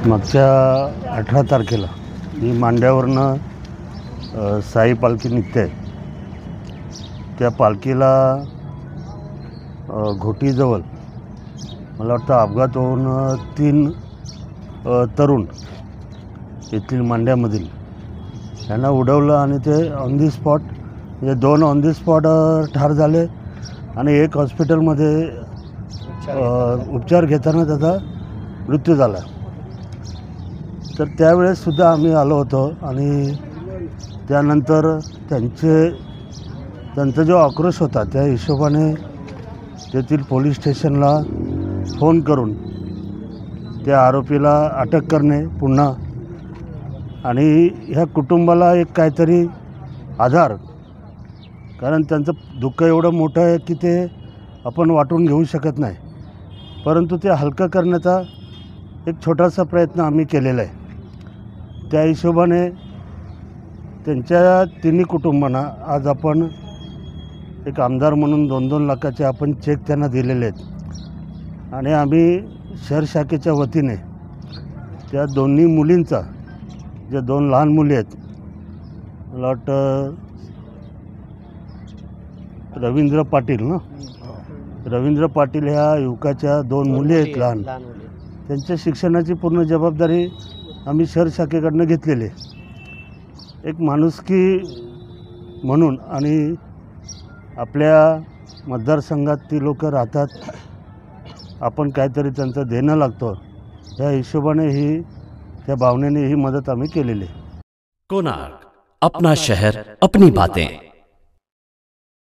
मागच्या 18 तारखेला मी मांड्यावरनं साई पालखी निघते. त्या पालखीला घोटीजवळ मला वाटतं अपघात होऊन 3 तरुण येथील मांड्यामधील त्यांना उडवलं आणि ते ऑन दी स्पॉट म्हणजे 2 ऑन दी स्पॉट ठार झाले आणि एक हॉस्पिटलमध्ये उपचार घेताना त्याचा मृत्यू झाला. तर त्यावेळेससुद्धा आम्ही आलो होतो आणि त्यानंतर त्यांचा जो आक्रोश होता त्या हिशोबाने तेथील पोलीस स्टेशनला फोन करून त्या आरोपीला अटक करणे पुन्हा आणि ह्या कुटुंबाला एक काहीतरी आधार, कारण त्यांचं दुःख एवढं मोठं आहे की ते आपण वाटून घेऊ शकत नाही, परंतु ते हलकं करण्याचा एक छोटासा प्रयत्न आम्ही केलेला आहे. त्या हिशोबाने त्यांच्या तिन्ही कुटुंबांना आज आपण एक आमदार म्हणून 2-2 लाखाचे आपण चेक त्यांना दिलेले आहेत आणि आम्ही शहर शाखेच्या वतीने त्या दोन्ही मुलींचा, ज्या 2 लहान मुली आहेत, मला वाटतं रवींद्र पाटील ह्या युवकाच्या 2 मुली आहेत लहान, त्यांच्या शिक्षणाची पूर्ण जबाबदारी आम्ही शहर शाखेकडनं घेतलेली. एक माणुसकी म्हणून आणि आपल्या मतदारसंघात ती लोक राहतात, आपण काहीतरी त्यांचं देणं लागतं, ह्या हिशोबाने त्या भावनेने ही मदत आम्ही केलेली. कोणार्क, अपना शहर अपनी बातें.